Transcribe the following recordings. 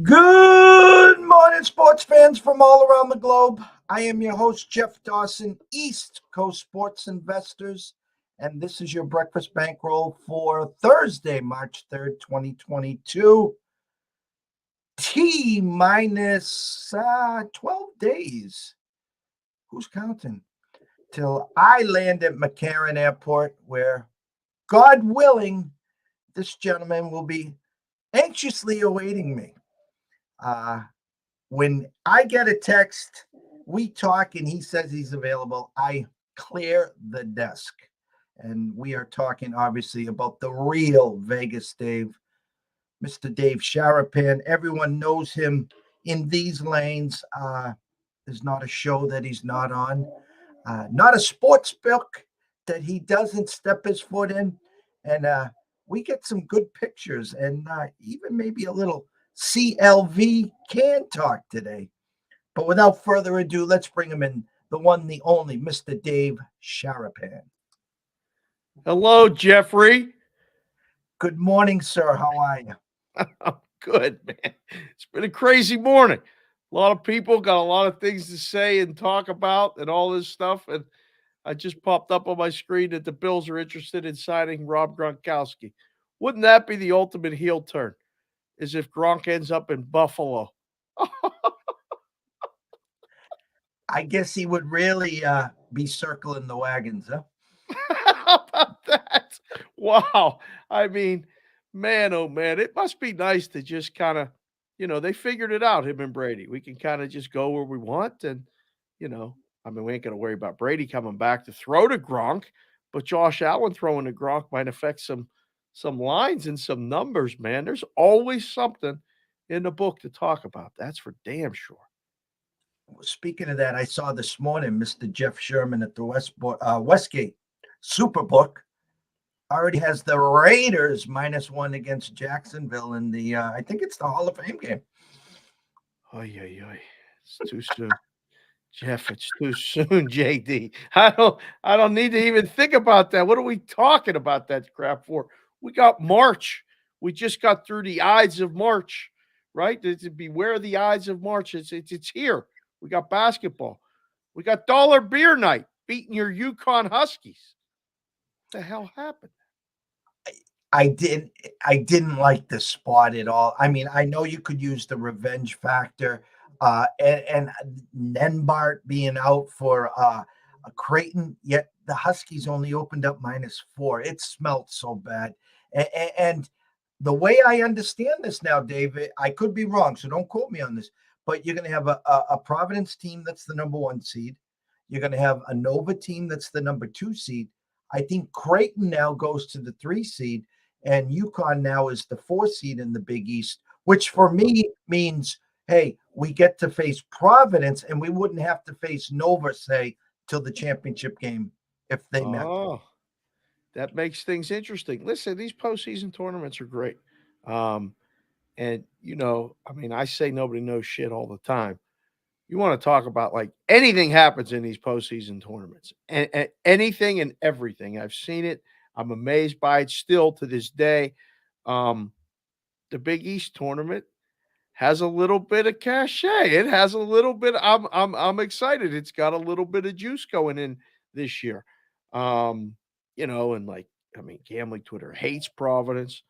Good morning, sports fans from all around the globe. I am your host, Jeff Dawson, East Coast Sports Investors, and this is your breakfast bankroll for Thursday, March 3rd, 2022. T minus 12 days. Who's counting? Till I land at McCarran Airport, where, God willing, this gentleman will be anxiously awaiting me. When I get a text, we talk, and he says he's available, I clear the desk. And we are talking, obviously, about the real Vegas Dave, Mr. Dave Sharapan. Everyone knows him in these lanes. There's not a show that he's not on, not a sports book that he doesn't step his foot in. And we get some good pictures and even maybe a little CLV can talk today. But without further ado, let's bring him in, the one, the only, Mr. Dave Sharapan. Hello, Jeffrey. Good morning, sir. How are you? I'm good, man. It's been a crazy morning. A lot of people got a lot of things to say and talk about and all this stuff. And I just popped up on my screen that the Bills are interested in signing Rob Gronkowski. Wouldn't that be the ultimate heel turn? As if Gronk ends up in Buffalo. I guess he would really be circling the wagons, huh? How about that? Wow. I mean, man, oh man, it must be nice to just kind of, they figured it out, him and Brady. We can kind of just go where we want. And, we ain't going to worry about Brady coming back to throw to Gronk, but Josh Allen throwing to Gronk might affect some lines and some numbers, man. There's always something in the book to talk about. That's for damn sure. Speaking of that, I saw this morning Mr. Jeff Sherman at the Westgate Superbook already has the Raiders -1 against Jacksonville in the I think it's the Hall of Fame game. Oy. It's too soon. Jeff, it's too soon, JD. I don't need to even think about that. What are we talking about that crap for? We got March. We just got through the Ides of March, right? To beware the Ides of March. It's here. We got basketball. We got dollar beer night beating your Yukon Huskies. What the hell happened? I didn't like the spot at all. I mean, I know you could use the revenge factor, and Nenbart being out for a Creighton, yet the Huskies only opened up -4. It smelled so bad. And the way I understand this now, David, I could be wrong, so don't quote me on this, but you're going to have a Providence team that's the number 1 seed. You're going to have a Nova team that's the number 2 seed. I think Creighton now goes to the 3 seed, and UConn now is the 4 seed in the Big East, which for me means, hey, we get to face Providence, and we wouldn't have to face Nova, say, till the championship game if they met. Oh, that makes things interesting. Listen, these postseason tournaments are great. And, I say nobody knows shit all the time. You want to talk about like anything happens in these postseason tournaments, and anything and everything. I've seen it. I'm amazed by it still to this day. The Big East tournament has a little bit of cachet. It has a little bit. I'm excited. It's got a little bit of juice going in this year. Gambling Twitter hates Providence.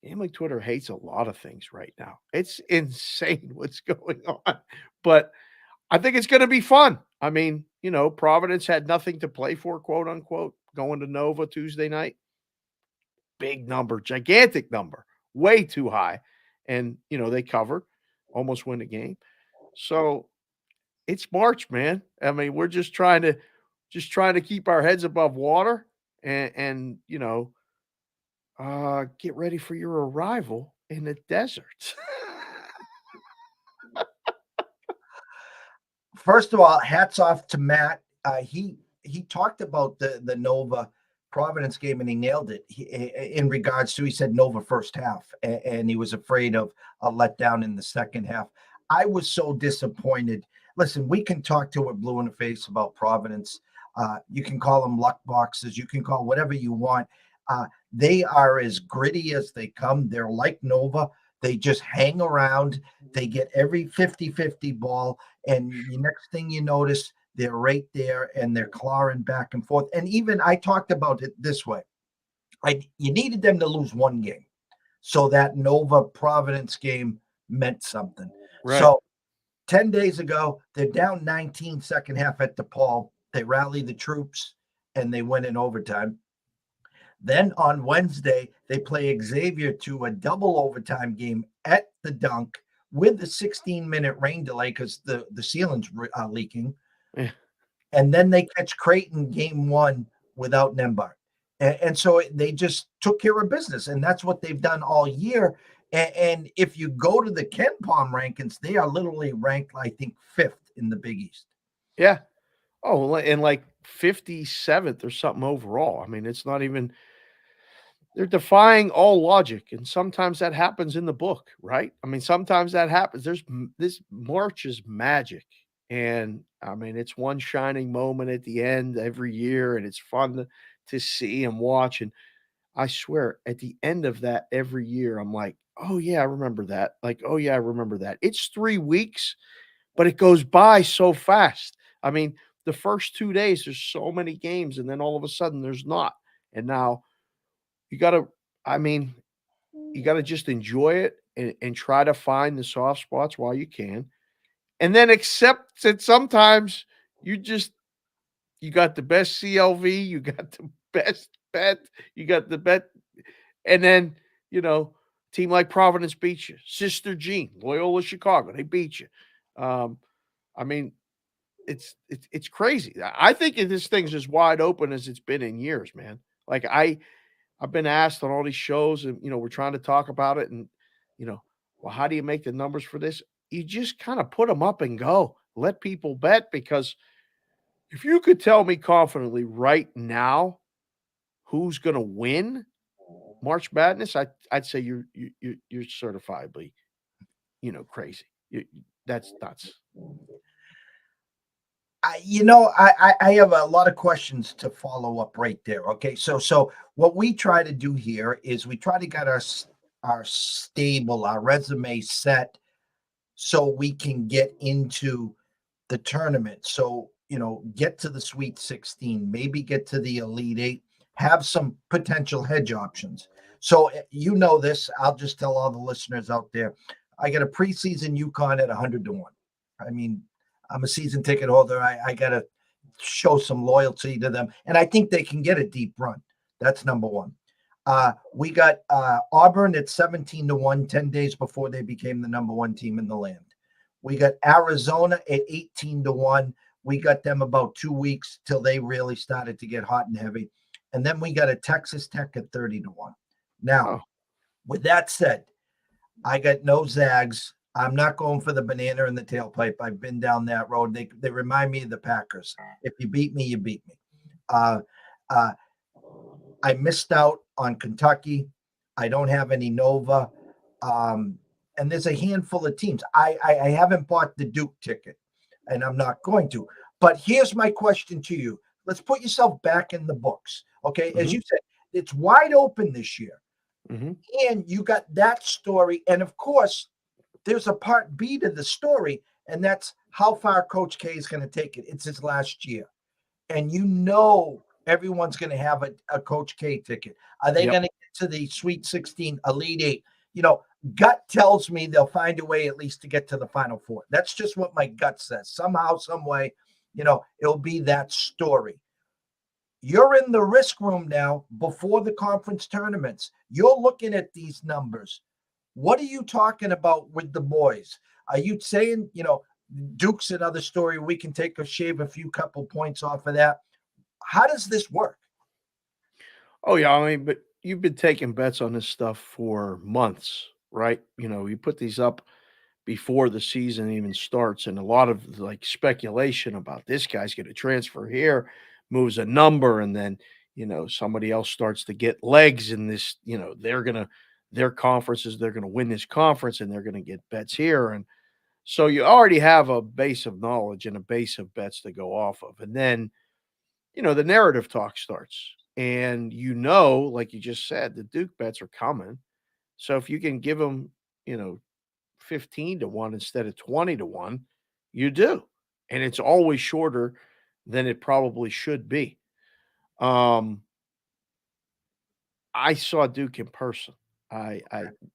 Gambling Twitter hates a lot of things right now. It's insane what's going on, but I think it's going to be fun. Providence had nothing to play for, quote unquote, going to Nova Tuesday night. Big number, gigantic number, way too high. And, they covered, almost win the game. So it's March, man. We're just trying to keep our heads above water and get ready for your arrival in the desert. First of all, hats off to Matt. He talked about the Nova Providence game, and he nailed it. In regards to, he said Nova first half, and he was afraid of a letdown in the second half. I was so disappointed. Listen, we can talk till we're blue in the face about Providence. You can call them luck boxes. You can call whatever you want. They are as gritty as they come. They're like Nova. They just hang around. They get every 50-50 ball. And the next thing you notice, they're right there and they're clawing back and forth. And even I talked about it this way. You needed them to lose one game. So that Nova Providence game meant something. Right. So 10 days ago, they're down 19 second half at DePaul. They rally the troops and they win in overtime. Then on Wednesday, they play Xavier to a double overtime game at the Dunk with the 16-minute rain delay because the ceiling's leaking. Yeah. And then they catch Creighton game one without Nembhard. And so they just took care of business. And that's what they've done all year. And if you go to the Ken Palm rankings, they are literally ranked, I think, fifth in the Big East. Yeah. Oh, and like 57th or something overall. I mean, it's not even they're defying all logic, and sometimes that happens in the book, right? I mean, sometimes that happens. This March is magic, and I mean, it's one shining moment at the end every year, and it's fun to see and watch. And I swear, at the end of that every year, I'm like, oh yeah, I remember that. Like, oh yeah, I remember that. It's 3 weeks, but it goes by so fast. I mean, the first 2 days, there's so many games, and then all of a sudden, there's not. And now you got to, I mean, you got to just enjoy it and try to find the soft spots while you can. And then accept that sometimes you just, you got the best CLV, you got the best bet, you got the bet. And then, you know, team like Providence beats you, Sister Jean, Loyola Chicago, they beat you. Um, I mean, it's crazy. I think this thing's as wide open as it's been in years, man. Like I've been asked on all these shows, and we're trying to talk about it, and you know, well, how do you make the numbers for this? You just kind of put them up and go. Let people bet because if you could tell me confidently right now who's going to win March Madness, I'd say you're certifiably crazy. That's nuts. I have a lot of questions to follow up right there. Okay, so what we try to do here is we try to get our resume set so we can get into the tournament. So get to the Sweet 16, maybe get to the Elite Eight, have some potential hedge options. So this. I'll just tell all the listeners out there. I got a preseason UConn at 100-1. I mean, I'm a season ticket holder. I got to show some loyalty to them. And I think they can get a deep run. That's number one. We got Auburn at 17-1, 10 days before they became the number one team in the land. We got Arizona at 18-1. We got them about 2 weeks till they really started to get hot and heavy. And then we got a Texas Tech at 30-1. Now, Oh, with that said, I got no Zags. I'm not going for the banana in the tailpipe. I've been down that road. They remind me of the Packers. If you beat me, you beat me. Uh, uh, I missed out on Kentucky. I don't have any Nova. And there's a handful of teams. I haven't bought the Duke ticket, and I'm not going to. But here's my question to you. Let's put yourself back in the books. Okay. As hmm you said, it's wide open this year. hmm And you got that story. And of course, there's a part B to the story, and that's how far Coach K is going to take it. It's his last year. And everyone's going to have a Coach K ticket. Are they Yep. going to get to the Sweet 16, Elite Eight? Gut tells me they'll find a way at least to get to the Final Four. That's just what my gut says. Somehow, some way, it'll be that story. You're in the risk room now before the conference tournaments. You're looking at these numbers. What are you talking about with the boys? Are you saying, Duke's another story? We can shave a few couple points off of that. How does this work? Oh yeah, I mean, but you've been taking bets on this stuff for months, right? You put these up before the season even starts, and a lot of like speculation about this guy's going to transfer here, moves a number, and then somebody else starts to get legs in this. Their conferences, they're going to win this conference, and they're going to get bets here, and so you already have a base of knowledge and a base of bets to go off of, and then the narrative talk starts. And like you just said, the Duke bets are coming. So if you can give them 15 to 1 instead of 20 to 1, you do. And it's always shorter than it probably should be. Um, I saw Duke in person. I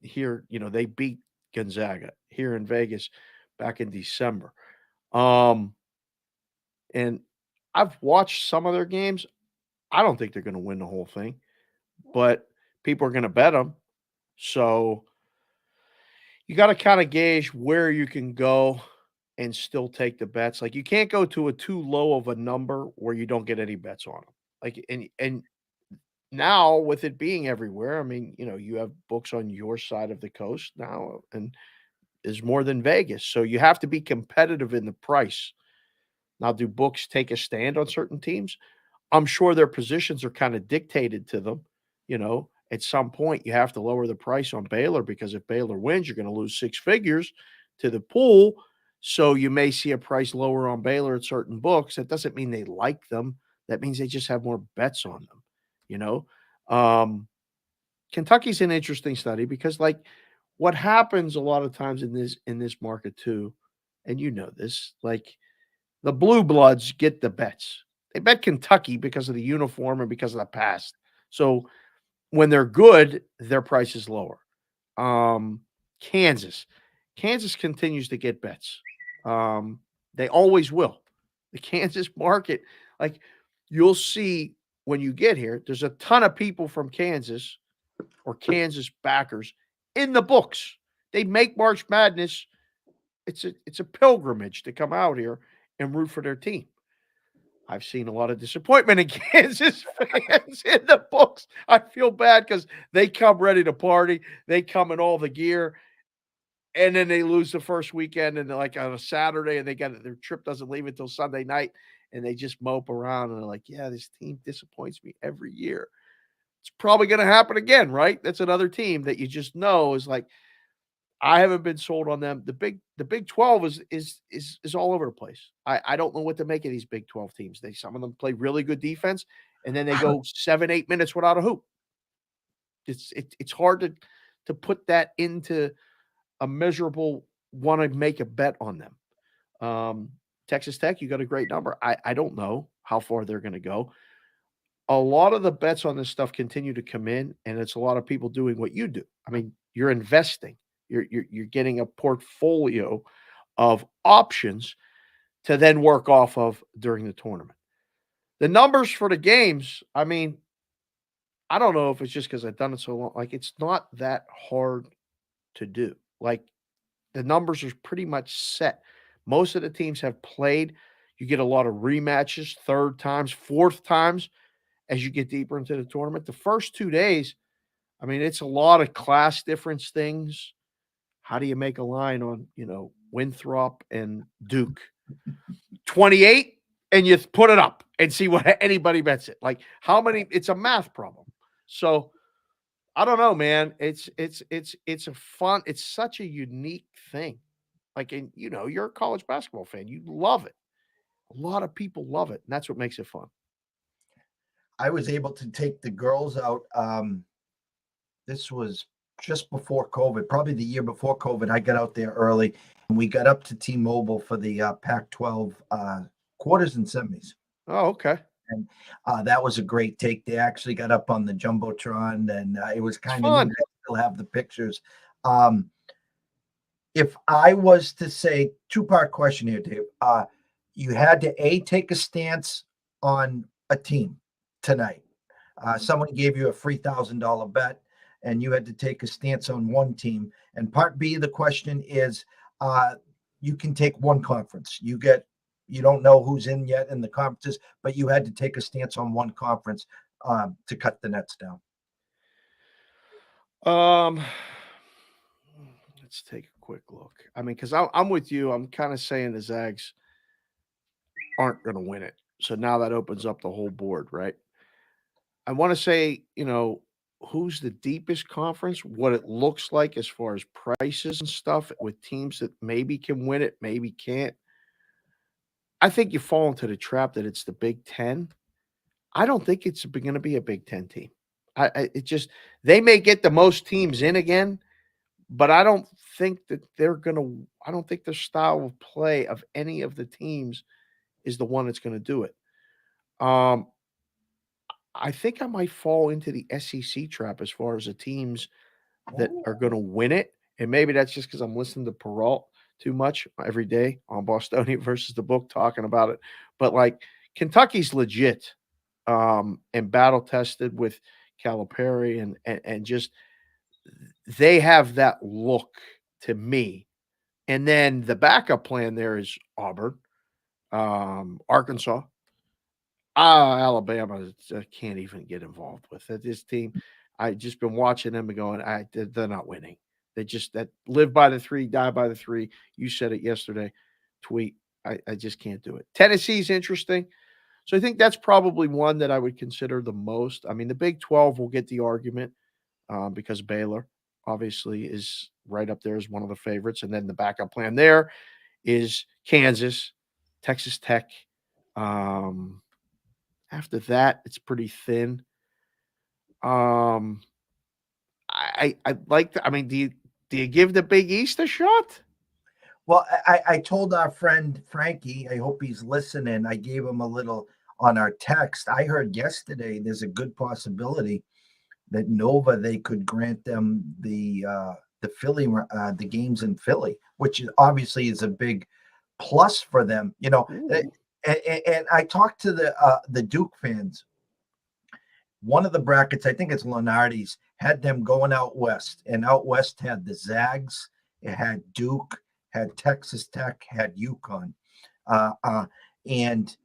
hear, they beat Gonzaga here in Vegas back in December. Um, and I've watched some of their games. I don't think they're going to win the whole thing, but people are going to bet them. So you got to kind of gauge where you can go and still take the bets. Like, you can't go to a too low of a number where you don't get any bets on them. Like, and now with it being everywhere, I mean, you have books on your side of the coast now, and is more than Vegas. So you have to be competitive in the price. Now, do books take a stand on certain teams? I'm sure their positions are kind of dictated to them. At some point you have to lower the price on Baylor, because if Baylor wins, you're going to lose six figures to the pool. So you may see a price lower on Baylor at certain books. That doesn't mean they like them. That means they just have more bets on them. You know, Kentucky's an interesting study, because like what happens a lot of times in this market too, and this, like the blue bloods get the bets. They bet Kentucky because of the uniform and because of the past. So when they're good, their price is lower. Um, Kansas. Kansas continues to get bets. They always will. The Kansas market, like you'll see when you get here, there's a ton of people from Kansas or Kansas backers in the books. They make March Madness. It's a pilgrimage to come out here and root for their team. I've seen a lot of disappointment in Kansas fans in the books. I feel bad because they come ready to party. They come in all the gear, and then they lose the first weekend, and like on a Saturday, and their trip doesn't leave until Sunday night, and they just mope around, and they're like, yeah, this team disappoints me every year. It's probably going to happen again, right? That's another team that you just know is like, I haven't been sold on them. The Big 12 is all over the place. I don't know what to make of these Big 12 teams. Some of them play really good defense, and then they go 7-8 minutes without a hoop. It's hard to put that into a measurable, want to make a bet on them. Texas Tech, you got a great number. I don't know how far they're going to go. A lot of the bets on this stuff continue to come in, and it's a lot of people doing what you do. I mean, you're investing. You're getting a portfolio of options to then work off of during the tournament. The numbers for the games, I mean, I don't know if it's just because I've done it so long. Like, it's not that hard to do. Like, the numbers are pretty much set. Most of the teams have played. You get a lot of rematches, third times, fourth times as you get deeper into the tournament. The first 2 days, I mean, it's a lot of class difference things. How do you make a line on, Winthrop and Duke? 28, and you put it up and see what anybody bets it. Like, how many? It's a math problem. So I don't know, man. It's a fun. It's such a unique thing. Like, and you're a college basketball fan. You love it. A lot of people love it, and that's what makes it fun. I was able to take the girls out. This was just before COVID, probably the year before COVID. I got out there early, and we got up to T-Mobile for the Pac-12 quarters and semis. Oh, okay. And that was a great take. They actually got up on the Jumbotron, and it was kind of fun. neat. I still have the pictures. If I was to say, two-part question here, Dave, you had to take a stance on a team tonight. Someone gave you a $3,000 bet, and you had to take a stance on one team. And part B of the question is, you can take one conference. You don't know who's in yet in the conferences, but you had to take a stance on one conference to cut the nets down. Let's take a quick look. I mean, because I'm with you. I'm kind of saying the Zags aren't going to win it. So now that opens up the whole board, right? I want to say, who's the deepest conference, what it looks like as far as prices and stuff with teams that maybe can win it, maybe can't. I think you fall into the trap that it's the Big Ten. I don't think it's going to be a Big Ten team. It just, they may get the most teams in again, but I don't think that they're gonna I don't think the style of play of any of the teams is the one that's gonna do it. Um, I think I might fall into the SEC trap as far as the teams that are Oh, gonna win it, and maybe that's just because 'cause I'm listening to Peralt too much every day on Bostonian versus the book talking about it, but, like, Kentucky's legit, and battle tested with Calipari and just they have that look to me, and then the backup plan there is Auburn, Arkansas, Alabama, can't even get involved with it. This team, I just been watching them and going, they're not winning. They just that live by the three, die by the three. You said it yesterday. Tweet. I just can't do it. Tennessee's interesting. So I think that's probably one that I would consider the most. I mean, the Big 12 will get the argument because Baylor obviously is right up there as one of the favorites. And then the backup plan there is Kansas, Texas Tech. Um, After that, it's pretty thin. Um, I like the I mean, do you give the Big East a shot? well, I told our friend Frankie, I hope he's listening. I gave him a little on our text. I heard yesterday there's a good possibility that Nova they could grant them the Philly the games in Philly, which obviously is a big plus for them. Ooh, And I talked to the Duke fans. One of the brackets, I think it's Lenardi's, had them going out west, and out west had the Zags, it had Duke, had Texas Tech, had UConn, uh, uh, and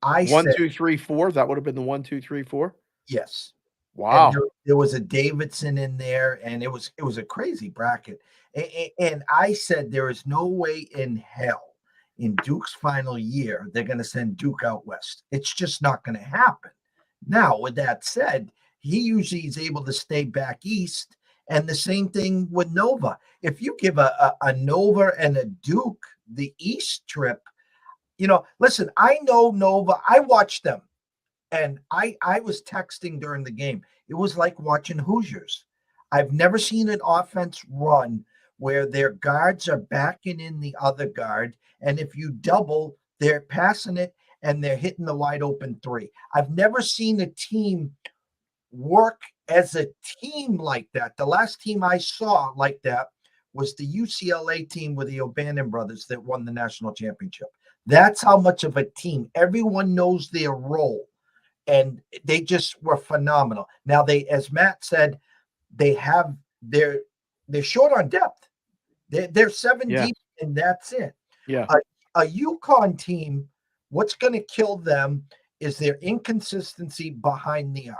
I one, said 2, 3, 4. That would have been the 1, 2, 3, 4. yes. And Wow. there was a Davidson in there, and it was a crazy bracket. And I said there is no way in hell in Duke's final year they're going to send Duke out west. It's just not going to happen. Now, with that said, he usually is able to stay back east, and the same thing with Nova. If you give a Nova and a Duke the east trip, listen, I know Nova. I watched them. And I was texting during the game. It was like watching Hoosiers. I've never seen an offense run where their guards are backing in the other guard, and if you double, they're passing it and they're hitting the wide open three. I've never seen a team work as a team like that. The last team I saw like that was the UCLA team with the O'Bannon brothers that won the national championship. That's how much of a team. Everyone knows their role, and they just were phenomenal. Now they, as Matt said, they have they're short on depth. They're seven Yes. deep, and that's it. Yeah. A Yukon team, what's going to kill them is their inconsistency behind the arc.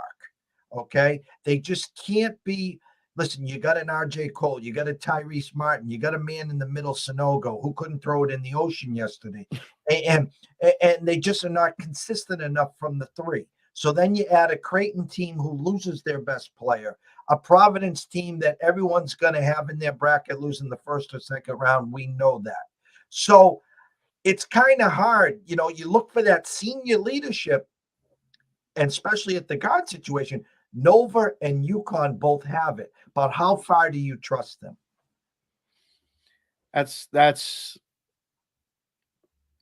Okay, they just can't be. Listen, you got an RJ Cole, you got a Tyrese Martin, you got a man in the middle, Sonogo, who couldn't throw it in the ocean yesterday, and and they just are not consistent enough from the three. So then you add a Creighton team who loses their best player, a Providence team that everyone's going to have in their bracket losing the first or second round. We know that. So it's kind of hard. You look for that senior leadership, and especially at the guard situation. Nova and Yukon both have it. But how far do you trust them? That's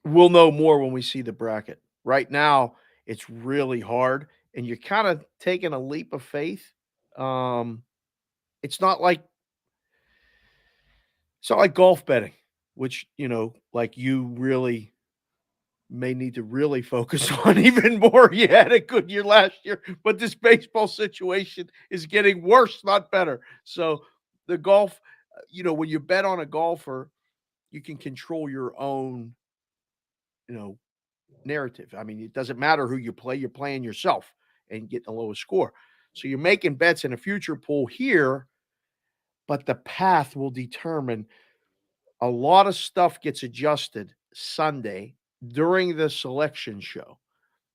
we'll know more when we see the bracket. Right now, it's really hard, and you're kinda taking a leap of faith. Um, it's not like golf betting, which, like, you really may need to really focus on even more. You had a good year last year, but this baseball situation is getting worse, not better. So, the golf, when you bet on a golfer, you can control your own, you know, narrative. I mean, it doesn't matter who you play, you're playing yourself and get the lowest score. So you're making bets in a future pool here, but the path will determine a lot of stuff gets adjusted Sunday during the selection show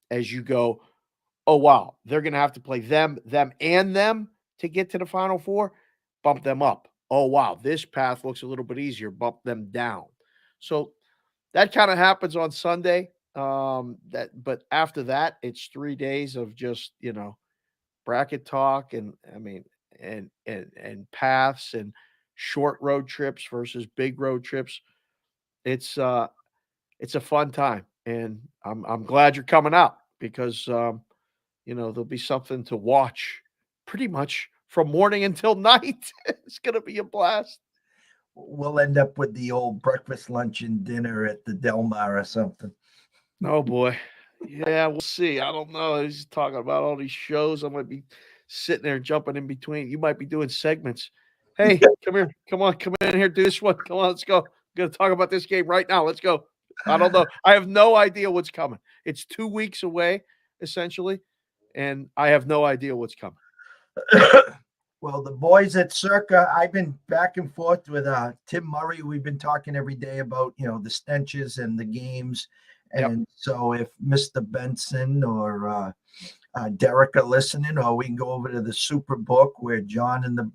as you go, oh, wow, they're going to have to play them to get to the Final Four, bump them up. Oh, wow, this path looks a little bit easier, bump them down. So that kind of happens on Sunday. But after that, it's 3 days of just, bracket talk and I mean, and paths and short road trips versus big road trips. It's a fun time, and I'm glad you're coming out because there'll be something to watch pretty much from morning until night. It's gonna be a blast. We'll end up with the old breakfast, lunch, and dinner at the Del Mar or something. Oh boy. Yeah, we'll see. I don't know. He's talking about all these shows. I might be sitting there jumping in between. You might be doing segments. Hey, come here. Come on, come in here. Do this one. Come on, let's go. I'm gonna talk about this game right now. Let's go. I don't know. I have no idea what's coming. It's 2 weeks away, essentially, and I have no idea what's coming. Well, the boys at Circa, I've been back and forth with Tim Murray. We've been talking every day about, the stenches and the games. Yep. And so if Mr. Benson or Derek are listening, or we can go over to the Superbook where John and the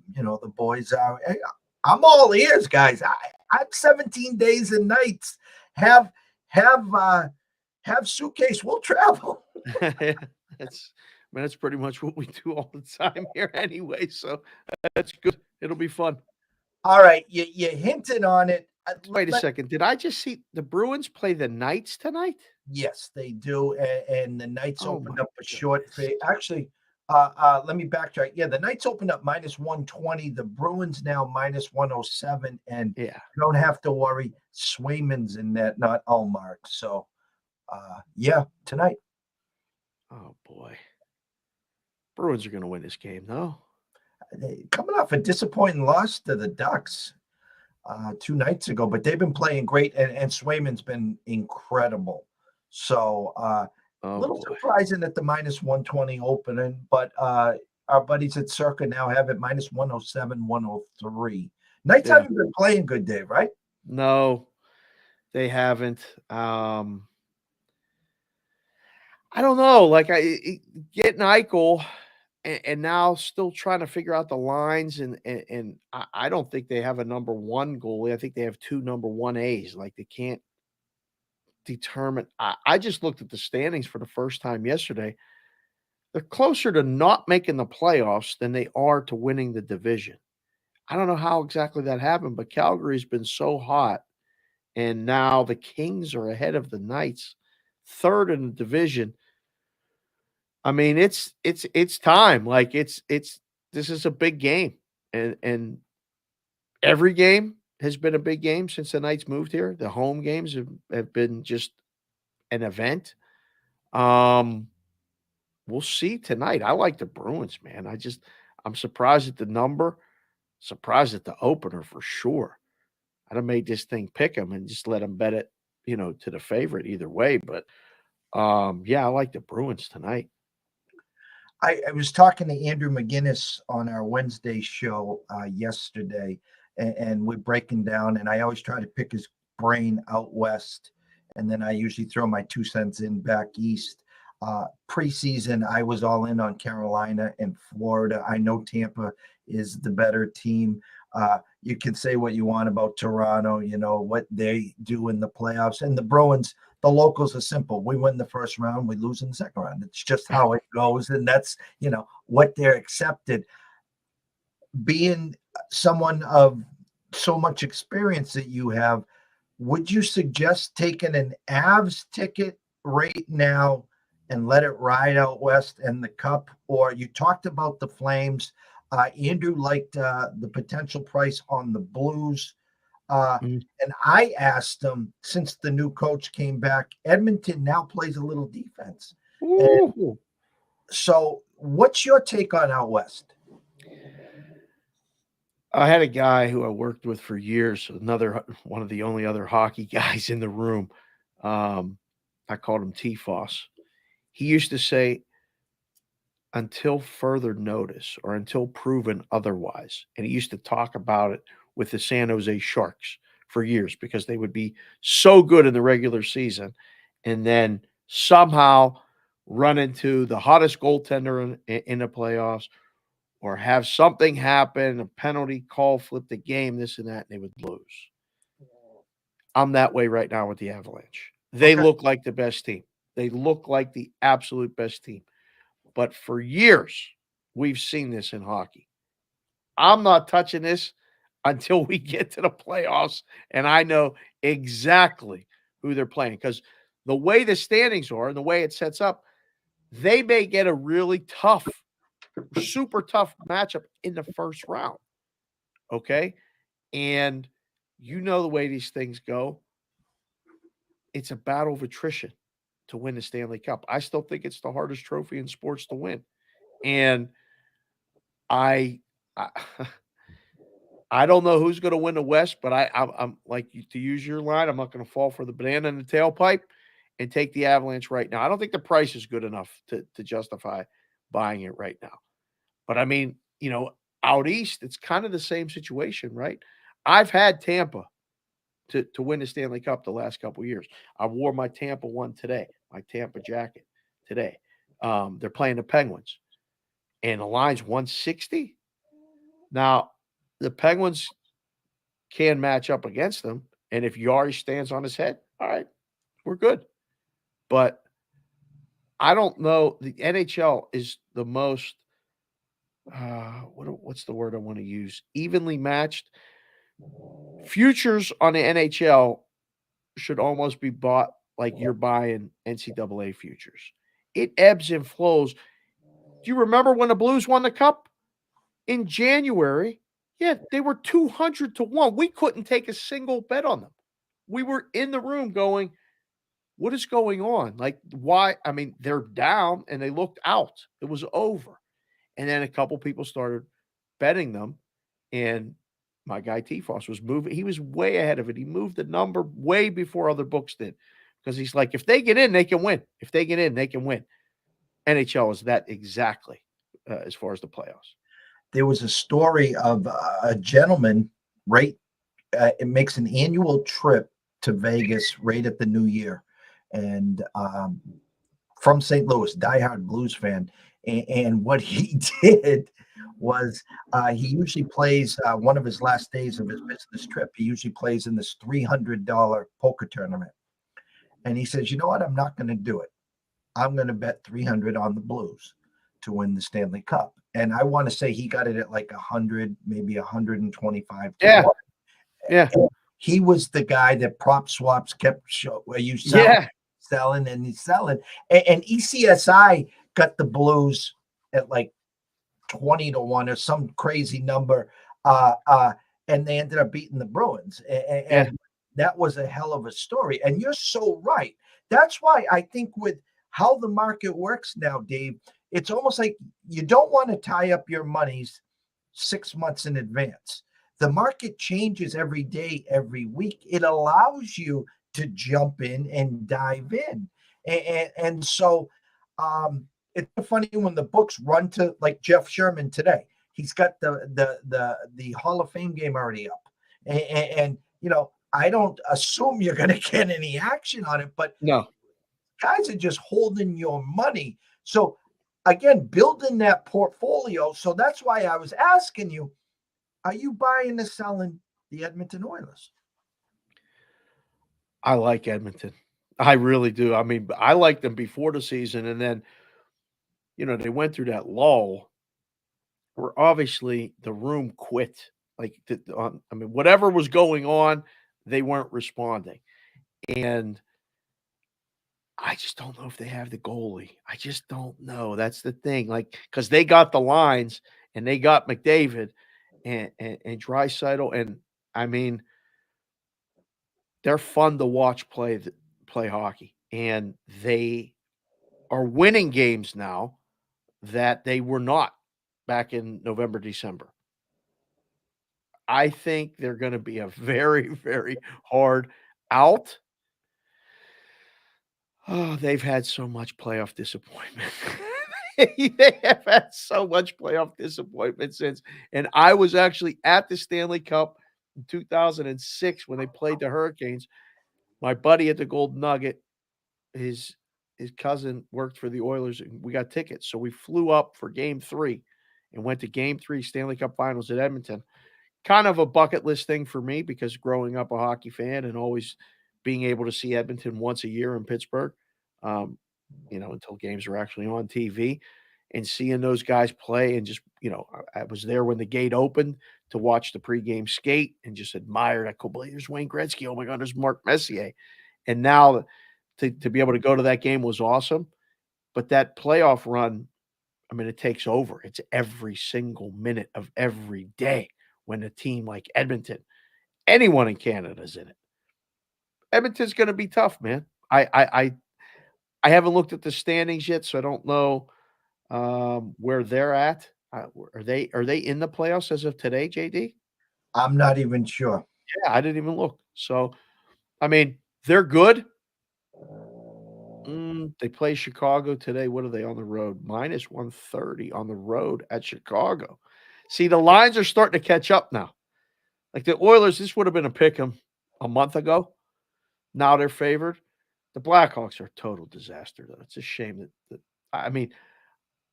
boys are. Hey, I'm all ears, guys. I'm 17 days and nights. Have suitcase. We'll travel. That's pretty much what we do all the time here anyway. So that's good. It'll be fun. All right, you hinted on it. Wait a second. Did I just see the Bruins play the Knights tonight? Yes, they do, and the Knights Oh opened my up a short fade. Actually, let me backtrack. Yeah, the Knights opened up -120. The Bruins now -107, and Yeah. you don't have to worry. Swayman's in net, not Allmark. So, yeah, tonight. Oh boy. Bruins are going to win this game, no? Coming off a disappointing loss to the Ducks 2 nights ago, but they've been playing great, and Swayman's been incredible. So, a Oh little boy. surprising at the -120 opening, but our buddies at Circa now have it -107, 103. Knights Yeah. haven't been playing good, Dave, right? No, they haven't. I don't know. Like getting Eichel and now still trying to figure out the lines and I don't think they have a number one goalie. I think they have two number one A's. Like they can't determine. I just looked at the standings for the first time yesterday. They're closer to not making the playoffs than they are to winning the division. I don't know how exactly that happened, but Calgary's been so hot, and now the Kings are ahead of the Knights, third in the division. I mean, it's time. Like this is a big game, and every game has been a big game since the Knights moved here. The home games have been just an event. Um, we'll see tonight. I like the Bruins, man. I'm surprised at the number, surprised at the opener for sure. I'd have made this thing pick them and just let them bet it, to the favorite either way. But yeah, I like the Bruins tonight. I was talking to Andrew McGinnis on our Wednesday show yesterday, and we're breaking down. And I always try to pick his brain out west, and then I usually throw my 2 cents in back east. Preseason, I was all in on Carolina and Florida. I know Tampa is the better team. You can say what you want about Toronto, what they do in the playoffs, and the Bruins. The locals are simple. We win the first round, we lose in the second round. It's just how it goes, and that's what they're accepted. Being someone of so much experience that you have, would you suggest taking an Avs ticket right now and let it ride out west and the Cup? Or you talked about the Flames. Andrew liked the potential price on the Blues. Mm. And I asked him, since the new coach came back, Edmonton now plays a little defense. And Ooh. so, what's your take on out west? I had a guy who I worked with for years, another one of the only other hockey guys in the room. I called him T-Foss. He used to say, until further notice or until proven otherwise. And he used to talk about it with the San Jose Sharks for years because they would be so good in the regular season and then somehow run into the hottest goaltender in the playoffs or have something happen, a penalty call, flip the game, this and that, and they would lose. I'm that way right now with the Avalanche. They look like the best team. They look like the absolute best team. But for years, we've seen this in hockey. I'm not touching this until we get to the playoffs, and I know exactly who they're playing because the way the standings are and the way it sets up, they may get a really tough, super tough matchup in the first round. Okay. And you know the way these things go. It's a battle of attrition to win the Stanley Cup. I still think it's the hardest trophy in sports to win. And I, I I don't know who's going to win the West, but I'm like to use your line. I'm not going to fall for the banana in the tailpipe and take the Avalanche right now. I don't think the price is good enough to justify buying it right now. But I mean, out east, it's kind of the same situation, right? I've had Tampa to win the Stanley Cup the last couple of years. I wore my Tampa one today, my Tampa jacket today. They're playing the Penguins, and the line's 160. Now, the Penguins can match up against them. And if Yari stands on his head, all right, we're good. But I don't know. The NHL is the most, what's the word I want to use? Evenly matched. Futures on the NHL should almost be bought like you're buying NCAA futures. It ebbs and flows. Do you remember when the Blues won the cup in January? Yeah, they were 200 to 1. We couldn't take a single bet on them. We were in the room going, what is going on? Like, why? I mean, they're down and they looked out. It was over. And then a couple people started betting them. And my guy T-Foss was moving. He was way ahead of it. He moved the number way before other books did because he's like, if they get in, they can win. If they get in, they can win. NHL is that exactly as far as the playoffs. There was a story of a gentleman, right? It makes an annual trip to Vegas right at the new year. And from St. Louis, diehard Blues fan. And what he did was he usually plays one of his last days of his business trip. He usually plays in this $300 poker tournament. And he says, you know what? I'm not going to do it. I'm going to bet 300 on the Blues to win the Stanley Cup. And I want to say he got it at like 100, maybe 125 to Yeah. 1. Yeah. And he was the guy that prop swaps kept where you selling and he's selling. And ECSI got the Blues at like 20 to 1 or some crazy number. And they ended up beating the Bruins. And that was a hell of a story. And you're so right. That's why I think with how the market works now, Dave, it's almost like you don't want to tie up your monies 6 months in advance. The market changes every day, every week. It allows you to jump in and dive in. And so it's funny when the books run to like Jeff Sherman today. He's got the Hall of Fame game already up. And I don't assume you're going to get any action on it, but no, guys are just holding your money. So again, building that portfolio. So that's why I was asking you, are you buying or selling the Edmonton Oilers? I like Edmonton. I really do. I mean, I liked them before the season, and then, they went through that lull where obviously the room quit. Like, I mean, whatever was going on, they weren't responding. And I just don't know if they have the goalie. I just don't know. That's the thing. Like, because they got the lines and they got McDavid and Draisaitl, and I mean, they're fun to watch play hockey, and they are winning games now that they were not back in November, December. I think they're going to be a very, very hard out. Oh, they've had so much playoff disappointment. They have had so much playoff disappointment since. And I was actually at the Stanley Cup in 2006 when they played the Hurricanes. My buddy at the Golden Nugget, his cousin worked for the Oilers, and we got tickets. So we flew up for game 3 and went to game 3 Stanley Cup Finals at Edmonton. Kind of a bucket list thing for me because growing up a hockey fan and always being able to see Edmonton once a year in Pittsburgh, until games are actually on TV. and seeing those guys play and just, I was there when the gate opened to watch the pregame skate and just admired. I go, "Boy, there's Wayne Gretzky. Oh my God, there's Mark Messier." And now to be able to go to that game was awesome. But that playoff run, I mean, it takes over. It's every single minute of every day when a team like Edmonton, anyone in Canada is in it. Edmonton's going to be tough, man. I haven't looked at the standings yet, so I don't know where they're at. Are they in the playoffs as of today, JD? I'm not even sure. Yeah, I didn't even look. So, I mean, they're good. They play Chicago today. What are they on the road? -130 on the road at Chicago. See, the lines are starting to catch up now. Like the Oilers, this would have been a pick 'em a month ago. Now they're favored. The Blackhawks are a total disaster, though. It's a shame that I mean,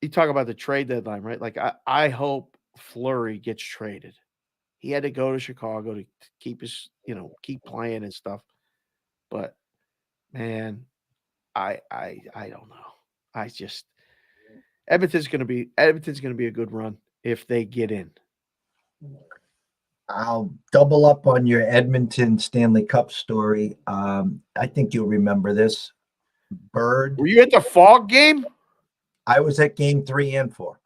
you talk about the trade deadline, right? Like I hope Fleury gets traded. He had to go to Chicago to keep his, keep playing and stuff. But man, I don't know. I just Edmonton's gonna be a good run if they get in. I'll double up on your Edmonton Stanley Cup story. I think you'll remember this. Bird. Were you at the Fog game? I was at game 3 and 4.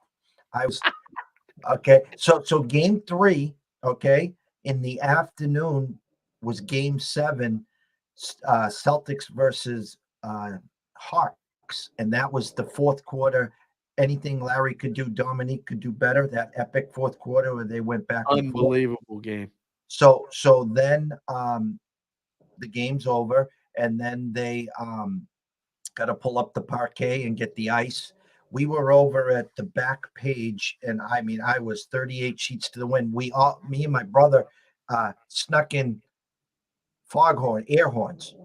I was okay. So game 3, okay, in the afternoon was game 7, Celtics versus Hawks, and that was the fourth quarter. Anything Larry could do, Dominique could do better. That epic fourth quarter where they went back and forth. Unbelievable game. So then the game's over, and then they got to pull up the parquet and get the ice. We were over at the back page, and I mean, I was 38 sheets to the wind. Me and my brother, snuck in air horns.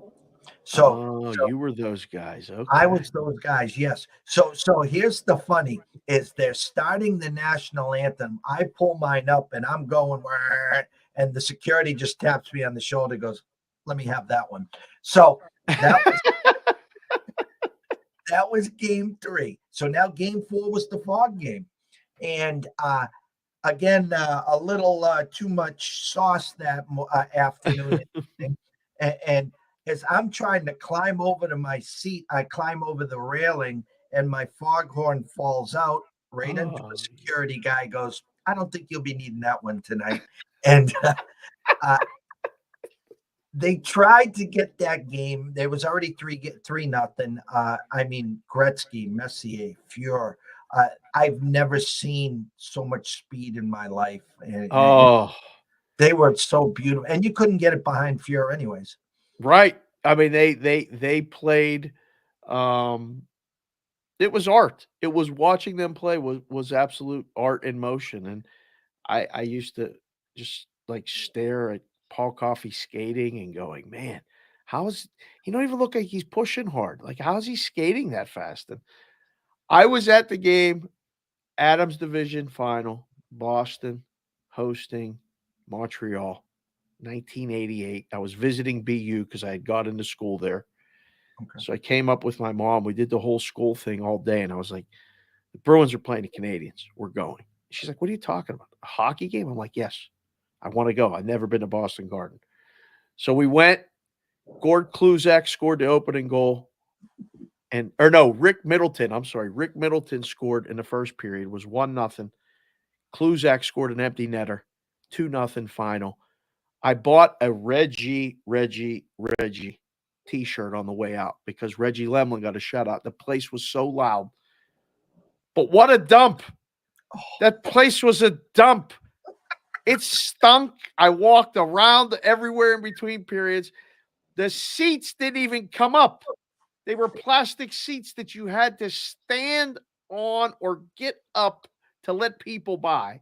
So you were those guys. I Okay. was those guys, yes. So here's the funny is they're starting the national anthem. I pull mine up and I'm going, "Wah," and the security just taps me on the shoulder, goes, "Let me have that one." So that was game 3. So now game 4 was the Fog game. And again, a little too much sauce that afternoon. and as I'm trying to climb over to my seat, I climb over the railing and my foghorn falls out right into a security guy. Goes, "I don't think you'll be needing that one tonight." And uh, they tried to get that game. There was already 3-0. I mean, Gretzky, Messier, Fuhr. I've never seen so much speed in my life. And they were so beautiful, and you couldn't get it behind Fuhr, anyways. Right. I mean, they played. It was art. It was watching them play was absolute art in motion, and I used to just like stare at Paul Coffey skating and going, "Man, how is he don't even look like he's pushing hard? Like, how is he skating that fast?" And I was at the game, Adams Division Final, Boston hosting Montreal, 1988. I was visiting BU because I had got into school there. Okay. So I came up with my mom. We did the whole school thing all day, and I was like, "The Bruins are playing the Canadians. We're going." She's like, "What are you talking about? A hockey game?" I'm like, "Yes, I want to go. I've never been to Boston Garden." So we went. Gord Kluzak scored the opening goal. Rick Middleton. I'm sorry. Rick Middleton scored in the first period. It was 1-0. Kluzak scored an empty netter. 2-0 final. I bought a Reggie t-shirt on the way out because Reggie Lemlin got a shutout. The place was so loud. But what a dump. That place was a dump. It stunk. I walked around everywhere in between periods. The seats didn't even come up. They were plastic seats that you had to stand on or get up to let people by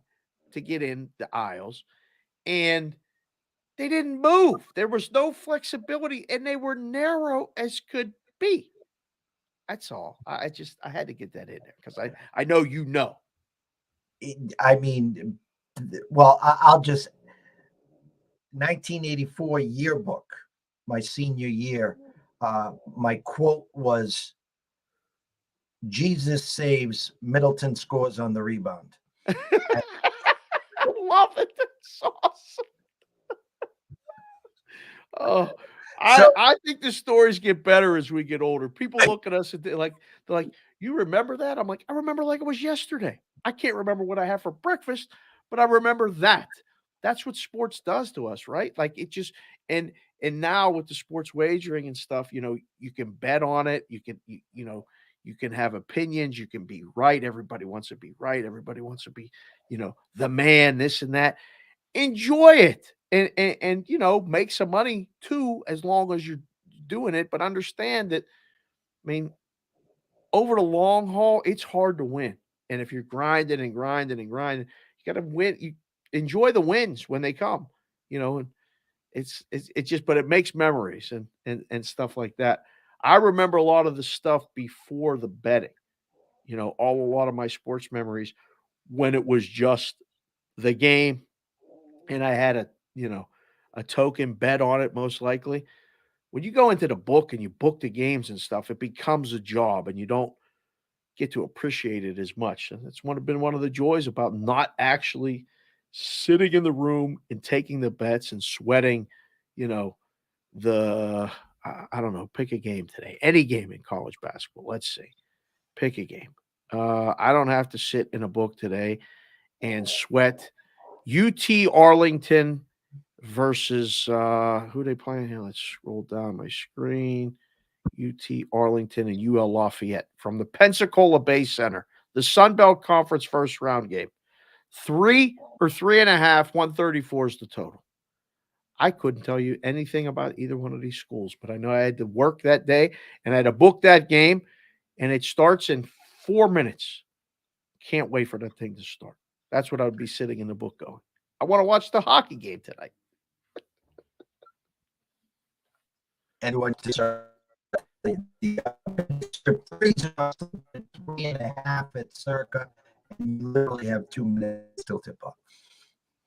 to get in the aisles. And they didn't move. There was no flexibility, and they were narrow as could be. That's all. I had to get that in there because I know you know. I mean, well, I'll just 1984 yearbook, my senior year. My quote was, Jesus saves, Middleton scores on the rebound. I love it. That's awesome. Oh, So I think the stories get better as we get older. People look at us and they're like, "You remember that?" I'm like, "I remember like it was yesterday. I can't remember what I had for breakfast, but I remember that." That's what sports does to us, right? Like it just and and now with the sports wagering and stuff, you can bet on it. You can have opinions. You can be right. Everybody wants to be right. Everybody wants to be, the man, this and that. Enjoy it and make some money too as long as you're doing it, but understand that, I mean, over the long haul, it's hard to win. And if you're grinding and grinding and grinding, you got to win. You enjoy the wins when they come, and it's just, but it makes memories and stuff like that. I remember a lot of the stuff before the betting, a lot of my sports memories when it was just the game and I had a token bet on it most likely. When you go into the book and you book the games and stuff, it becomes a job and you don't get to appreciate it as much. And it's been one of the joys about not actually sitting in the room and taking the bets and sweating, you know, the I don't know, pick a game today. Any game in college basketball. Let's see. Pick a game. I don't have to sit in a book today and sweat UT Arlington versus who they playing here? Let's scroll down my screen. UT Arlington and UL Lafayette from the Pensacola Bay Center, the Sun Belt Conference first round game. 3 or 3.5, 134 is the total. I couldn't tell you anything about either one of these schools, but I know I had to work that day and I had to book that game, and it starts in 4 minutes. Can't wait for that thing to start. That's what I would be sitting in the book going. I want to watch the hockey game tonight. and what the script threes are 3.5 at circa, and you literally have 2 minutes till tip off.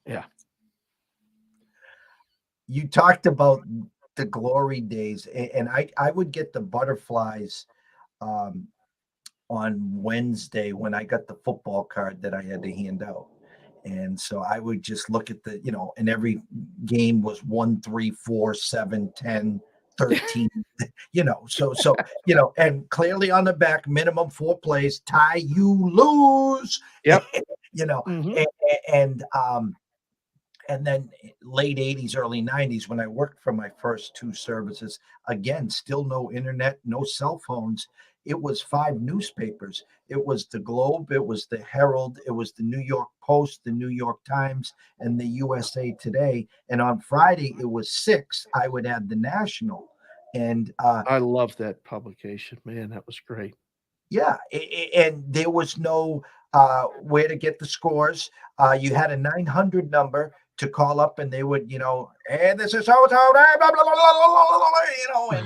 Yeah. You talked about the glory days, and I would get the butterflies um, on Wednesday when I got the football card that I had to hand out. And so I would just look at and every game was 1, 3, 4, 7, 10, 13, and clearly on the back, minimum 4 plays, tie, you lose, Yep. you know, Mhm. and, and then late 80s, early 90s, when I worked for my first two services, again, still no internet, no cell phones. It was 5 newspapers. It was the Globe, it was the Herald, it was the New York Post, the New York Times, and the USA Today. And on Friday, it was six. I would add the National. And I love that publication, man, that was great. yeah, and there was no where to get the scores. You had a 900 number to call up, and they would, and this is so so, blah, blah, blah, blah, blah, blah,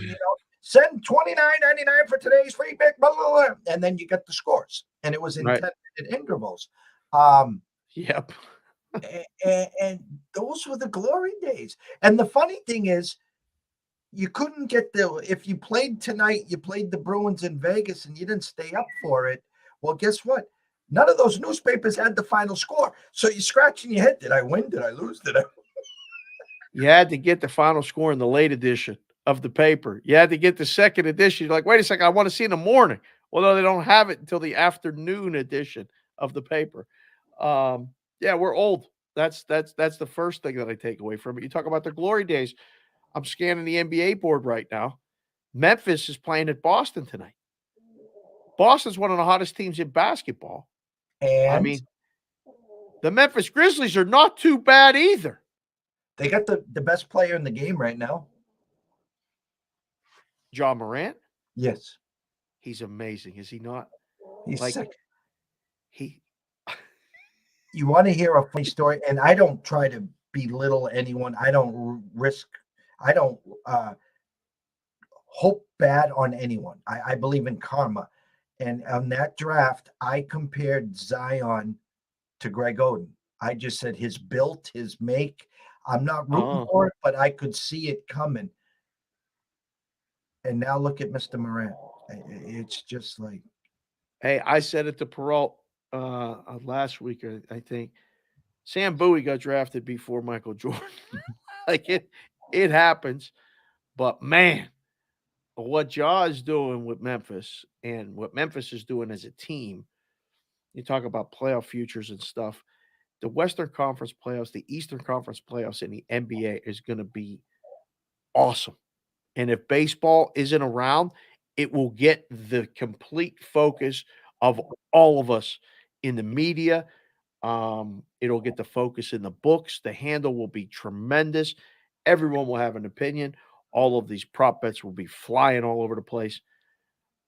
send 29.99 for today's free pick, blah, blah, blah, and then you get the scores, and it was in Right. 10-minute intervals. Um, Yep. and those were the glory days. And the funny thing is, you couldn't get if you played tonight, you played the Bruins in Vegas and you didn't stay up for it. Well, guess what? None of those newspapers had the final score. So you're scratching your head. Did I win? Did I lose? Did I? You had to get the final score in the late edition of the paper. You had to get the second edition. You're like, "Wait a second, I wanna see in the morning." Well, no, they don't have it until the afternoon edition of the paper. Yeah, we're old. That's the first thing that I take away from it. You talk about the glory days. I'm scanning the NBA board right now. Memphis is playing at Boston tonight. Boston's one of the hottest teams in basketball. I And mean, the Memphis Grizzlies are not too bad either. they got the best player in the game right now. Ja Morant, Yes. he's amazing, is he not? He's Like, sick. he You want to hear a funny story? And I don't try to belittle anyone. I don't risk, I don't hope bad on anyone. I believe in karma. And on that draft, I compared Zion to Greg Oden. I just said his built, his make. I'm not rooting Oh, for it, but I could see it coming. And now look at Mr. Morant. It's just like Hey, I said it to Peralt last week, I think. Sam Bowie got drafted before Michael Jordan. Like it happens. But man, what Ja is doing with Memphis and what Memphis is doing as a team, you talk about playoff futures and stuff. The Western Conference playoffs, the Eastern Conference playoffs in the NBA is going to be awesome. And if baseball isn't around, it will get the complete focus of all of us in the media. It'll get the focus in the books. The handle will be tremendous. Everyone will have an opinion. All of these prop bets will be flying all over the place.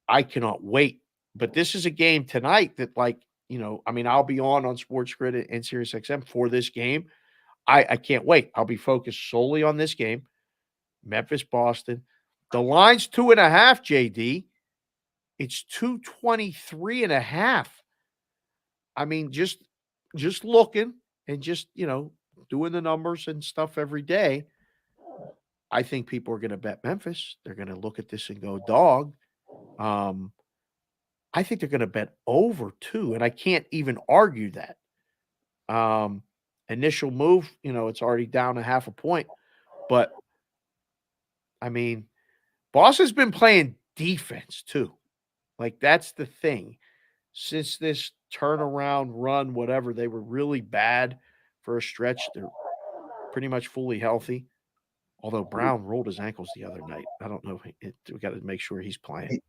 I cannot wait. But this is a game tonight that, like, I mean, I'll be on Sports Grid and Sirius XM for this game. I can't wait. I'll be focused solely on this game. Memphis, Boston. The line's 2.5, JD. It's 223.5. I mean, just looking and just, doing the numbers and stuff every day. I think people are going to bet Memphis. They're going to look at this and go, dog. I think they're going to bet over too, and I can't even argue that. Initial move, it's already down a half a point, but I mean, Boston's been playing defense too. Like that's the thing. Since this turnaround run, whatever, they were really bad for a stretch. They're pretty much fully healthy. Although Brown rolled his ankles the other night. I don't know. We got to make sure he's playing.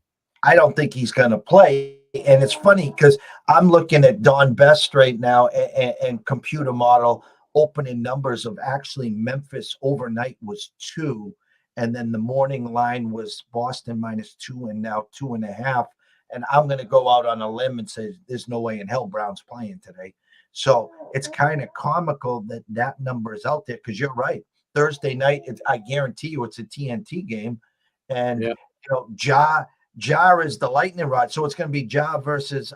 I don't think he's going to play. And it's funny because I'm looking at Don Best right now and computer model opening numbers of actually Memphis overnight was 2. And then the morning line was Boston -2 and now 2.5. And I'm going to go out on a limb and say there's no way in hell Brown's playing today. So it's kind of comical that that number is out there because you're right. Thursday night, I guarantee you it's a TNT game. And, Yeah. Ja is the lightning rod. So it's going to be Ja versus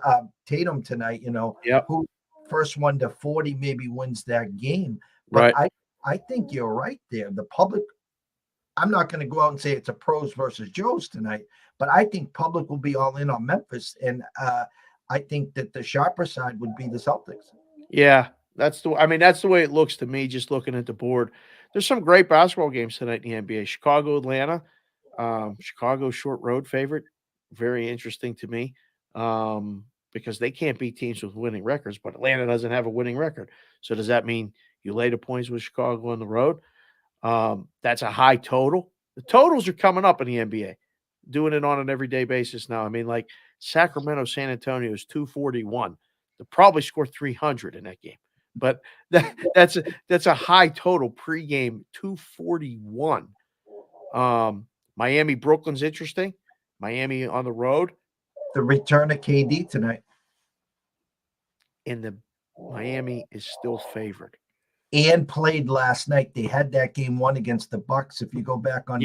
Tatum tonight. Yep. Who first one to 40 maybe wins that game. But Right. I think you're right there. The public, I'm not going to go out and say it's a pros versus Joes tonight, but I think public will be all in on Memphis. And I think that the sharper side would be the Celtics. Yeah. That's the way it looks to me, just looking at the board. There's some great basketball games tonight in the NBA. Chicago, Atlanta. Chicago short road favorite. Very interesting to me. Because they can't beat teams with winning records, but Atlanta doesn't have a winning record. So does that mean you lay the points with Chicago on the road? That's a high total. The totals are coming up in the NBA, doing it on an everyday basis now. I mean, like Sacramento, San Antonio is 241. They'll probably score 300 in that game. But that's a high total pregame, 241. Miami, Brooklyn's interesting. Miami on the road. The return of KD tonight. And the Miami is still favored. And played last night. They had that game 1 against the Bucks. If you go back on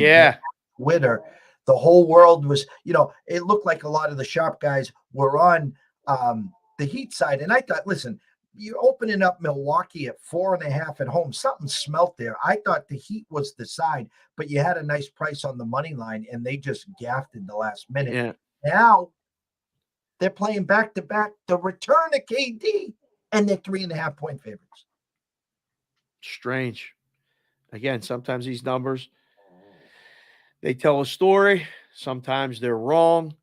Twitter, the whole world was, it looked like a lot of the sharp guys were on the Heat side. And I thought, listen, you're opening up Milwaukee at 4.5 at home. Something smelt there. I thought the Heat was the side, but you had a nice price on the money line, and they just gaffed in the last minute. Yeah. Now they're playing back to back. The return of KD, and they're 3.5-point favorites. Strange. Again, sometimes these numbers, they tell a story. Sometimes they're wrong.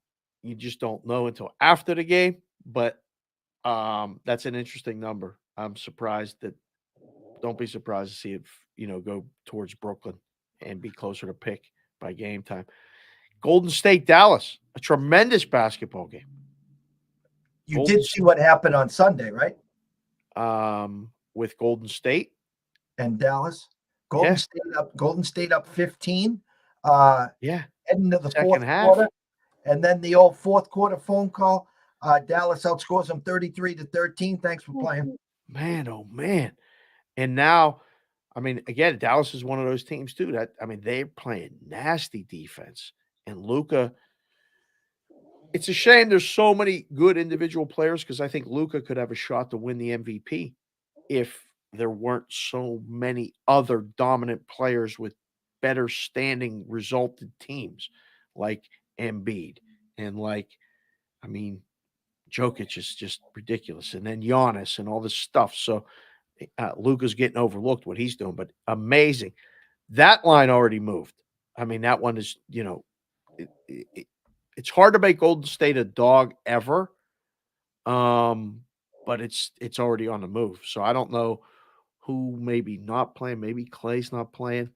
You just don't know until after the game. But that's an interesting number. I'm surprised that. Don't be surprised to see it, go towards Brooklyn and be closer to pick by game time. Golden State, Dallas, a tremendous basketball game. You did see what happened on Sunday, right? With Golden State and Dallas. Golden State up 15. Yeah. Heading to the Second fourth half. quarter. And then the old fourth quarter phone call. Dallas outscores them 33-13. Thanks for playing. Man, oh man. And now, I mean, again, Dallas is one of those teams too they're playing nasty defense. And Luka, it's a shame there's so many good individual players because I think Luka could have a shot to win the MVP if there weren't so many other dominant players with better standing resulted teams like Embiid and Jokic is just ridiculous, and then Giannis and all this stuff. So Luka's getting overlooked what he's doing, but amazing. That line already moved. I mean, that one is it's hard to make Golden State a dog ever, but it's already on the move. So I don't know who maybe not playing. Maybe Clay's not playing.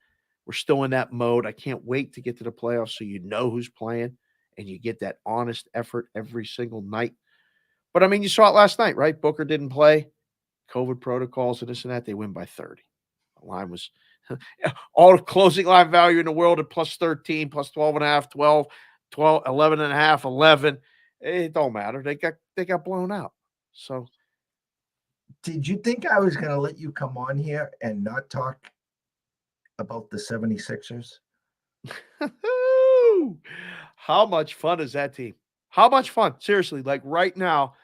We're still in that mode. I can't wait to get to the playoffs so you know who's playing and you get that honest effort every single night. But I mean, you saw it last night, right? Booker didn't play. COVID protocols and this and that. They win by 30. The line was all the closing line value in the world at plus 13, plus 12 and a half, 12, 11 and a half, 11. It don't matter. They got blown out. So Did you think I was going to let you come on here and not talk about the 76ers? how much fun is that team? How much fun? Seriously, like right now,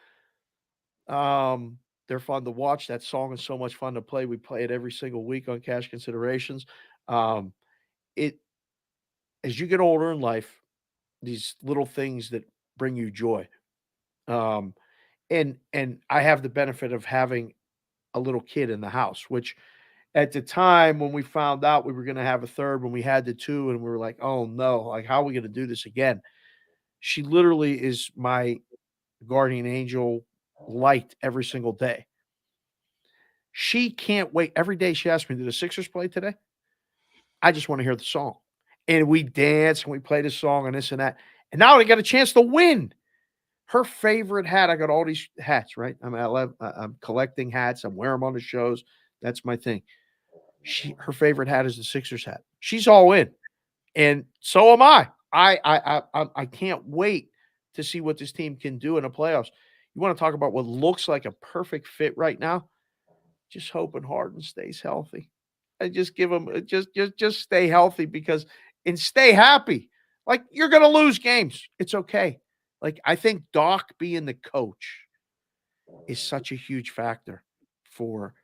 they're fun to watch. That song is so much fun to play. We play it every single week on Cash Considerations. It as you get older in life, these little things that bring you joy. Um, and I have the benefit of having a little kid in the house, which at the time when we found out we were going to have a third, when we had the two, and we were like, oh no, like how are we going to do this again? She literally is my guardian angel light every single day. She can't wait. Every day she asks me, did the Sixers play today? I just want to hear the song. And we dance and we play the song and this and that. And now I got a chance to win. Her favorite hat. I got all these hats, right? I'm collecting hats. I'm wearing them on the shows. That's my thing. Her favorite hat is the Sixers hat. She's all in, and so am I. I can't wait to see what this team can do in the playoffs. You want to talk about what looks like a perfect fit right now? Just hoping Harden stays healthy. And just give him just stay healthy and stay happy. Like you're gonna lose games. It's okay. Like I think Doc being the coach is such a huge factor for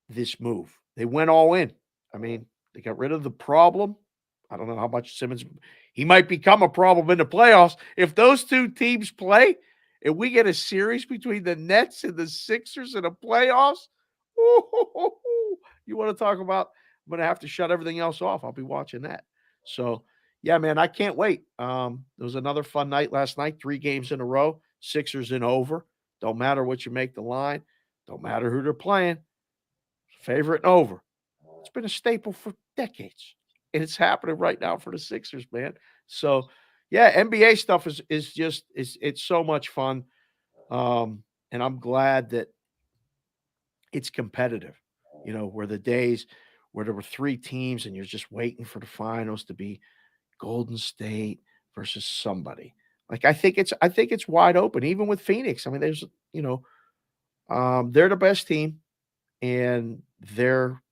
this move. They went all in. I mean, they got rid of the problem. I don't know how much Simmons he might become a problem in the playoffs. If those two teams play and we get a series between the Nets and the Sixers in the playoffs, you want to talk about I'm going to have to shut everything else off. I'll be watching that. So, yeah, man, I can't wait. It was another fun night last night, 3 games in a row, Sixers in over. Don't matter what you make the line. Don't matter who they're playing. Favorite and over. It's been a staple for decades. And it's happening right now for the Sixers, man. So, yeah, NBA stuff is just it's so much fun. And I'm glad that it's competitive. You know, where the days where there were 3 teams and you're just waiting for the finals to be Golden State versus somebody. Like I think it's wide open, even with Phoenix. I mean, there's they're the best team, and their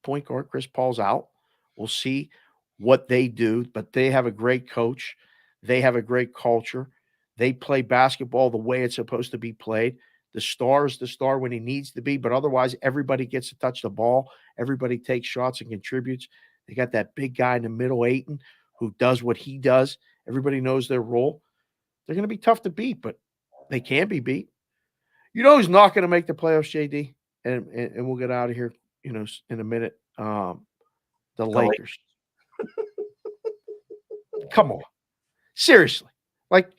point guard Chris Paul's out. We'll see what they do, but they have a great coach. They have a great culture. They play basketball the way it's supposed to be played. The star is the star when he needs to be, but otherwise, everybody gets to touch the ball. Everybody takes shots and contributes. They got that big guy in the middle, Aiton, who does what he does. Everybody knows their role. They're going to be tough to beat, but they can be beat. You know who's not going to make the playoffs, JD? And we'll get out of here, in a minute. The Lakers. Come on. Seriously. Like,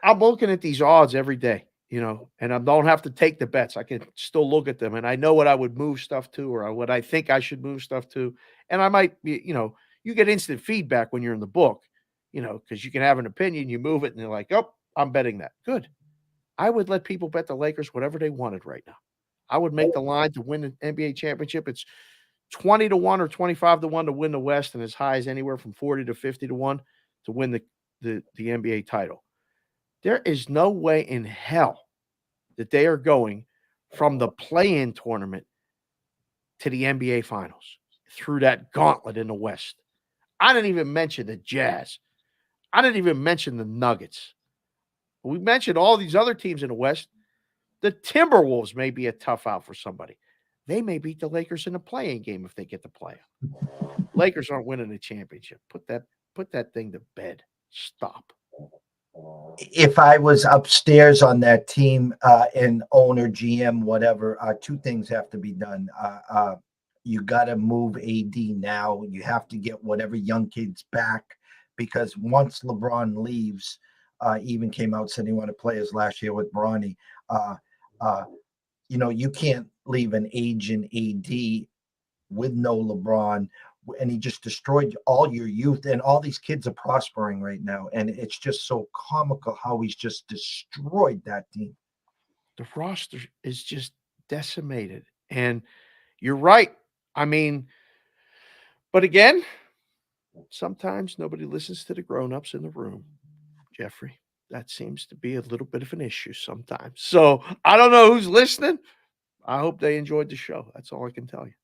I'm looking at these odds every day, and I don't have to take the bets. I can still look at them, and I know what I would move stuff to or what I think I should move stuff to. And I might be, you get instant feedback when you're in the book, because you can have an opinion, you move it, and they're like, oh, I'm betting that. Good. I would let people bet the Lakers whatever they wanted right now. I would make the line to win the NBA championship. It's 20 to 1 or 25 to 1 to win the West, and as high as anywhere from 40 to 50 to 1 to win the NBA title. There is no way in hell that they are going from the play-in tournament to the NBA finals through that gauntlet in the West. I didn't even mention the Jazz. I didn't even mention the Nuggets. We mentioned all these other teams in the West. The Timberwolves may be a tough out for somebody. They may beat the Lakers in a play-in game if they get to play them. Lakers aren't winning the championship. Put that thing to bed. Stop. if I was upstairs on that team, and owner, GM, whatever, two things have to be done. You got to move AD now. You have to get whatever young kids back, because once LeBron leaves, even came out said he wanted to play his last year with Bronny. Uh, uh, you can't leave an aging AD with no LeBron, and he just destroyed all your youth. And all these kids are prospering right now, and it's just so comical how he's just destroyed that team. The roster is just decimated. And you're right. I mean, but again, sometimes nobody listens to the grown-ups in the room, Jeffrey. That seems to be a little bit of an issue sometimes. So I don't know who's listening. I hope they enjoyed the show. That's all I can tell you.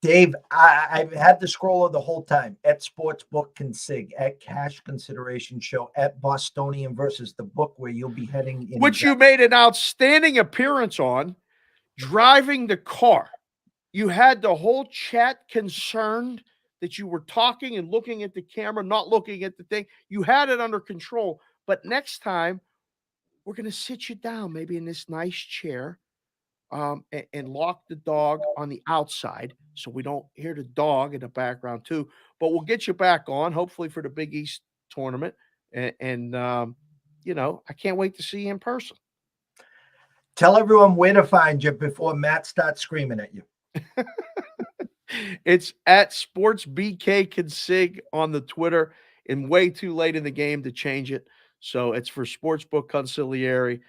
Dave, I've had the scroller the whole time at Sportsbook Consig, at Cash Consideration Show, at Bostonian versus the book, where you'll be heading in. Which you made an outstanding appearance on, driving the car. You had the whole chat concerned that you were talking and looking at the camera, not looking at the thing. You had it under control. But next time, we're going to sit you down, maybe in this nice chair, and lock the dog on the outside so we don't hear the dog in the background too. But we'll get you back on, hopefully for the Big East tournament. And I can't wait to see you in person. Tell everyone where to find you before Matt starts screaming at you. It's at SportsBK Consig on the Twitter, and way too late in the game to change it. So it's for Sportsbook Consigliere.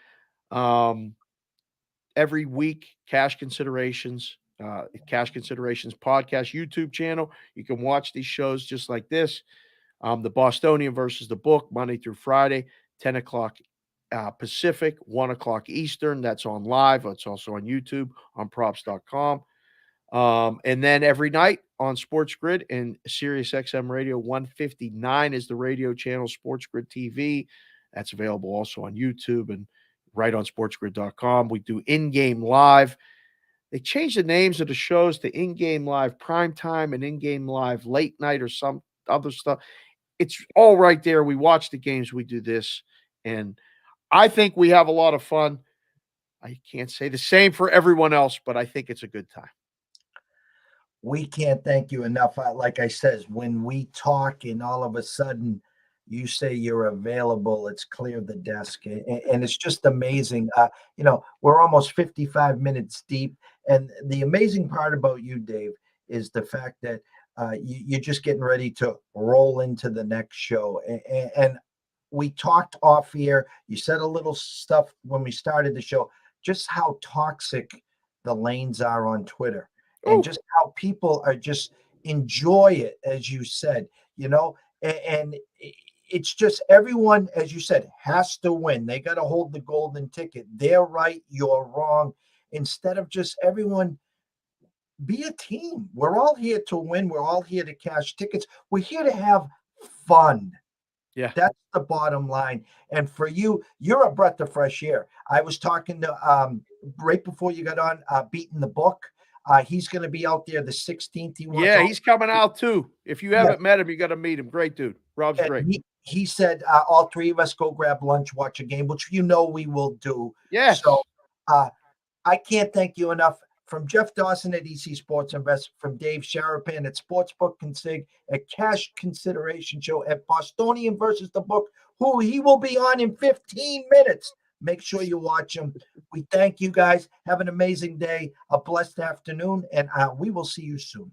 Every week, Cash Considerations podcast YouTube channel. You can watch these shows just like this. The Bostonian versus the book, Monday through Friday, 10 o'clock Pacific, 1 o'clock Eastern. That's on live. It's also on YouTube on props.com. And then every night on Sports Grid and Sirius XM Radio 159 is the radio channel, Sports Grid TV. That's available also on YouTube and right on sportsgrid.com. We do in-game live. They changed the names of the shows to in-game live primetime and in-game live late night or some other stuff. It's all right there. We watch the games. We do this. And I think we have a lot of fun. I can't say the same for everyone else, but I think it's a good time. We can't thank you enough. Like I says, when we talk and all of a sudden you say you're available, it's clear the desk. And it's just amazing. We're almost 55 minutes deep. And the amazing part about you, Dave, is the fact that you're just getting ready to roll into the next show. And we talked off here. You said a little stuff when we started the show, just how toxic the lanes are on Twitter. And just how people are just enjoy it, as you said, and it's just everyone, as you said, has to win. They got to hold the golden ticket. They're right, you're wrong. Instead of just everyone be a team. We're all here to win. We're all here to cash tickets. We're here to have fun. Yeah. That's the bottom line. And for you, you're a breath of fresh air. I was talking to right before you got on, Beating the Book. He's going to be out there the 16th. He's coming out too. If you haven't met him, you got to meet him. Great dude. Rob's great. He said all three of us go grab lunch, watch a game, which we will do. Yes. So I can't thank you enough. From Jeff Dawson at EC Sports Invest, from Dave Sharapan at Sportsbook Consig, at Cash Consideration Show, at Bostonian versus the book, who he will be on in 15 minutes. Make sure you watch him. We thank you guys. Have an amazing day, a blessed afternoon, and we will see you soon.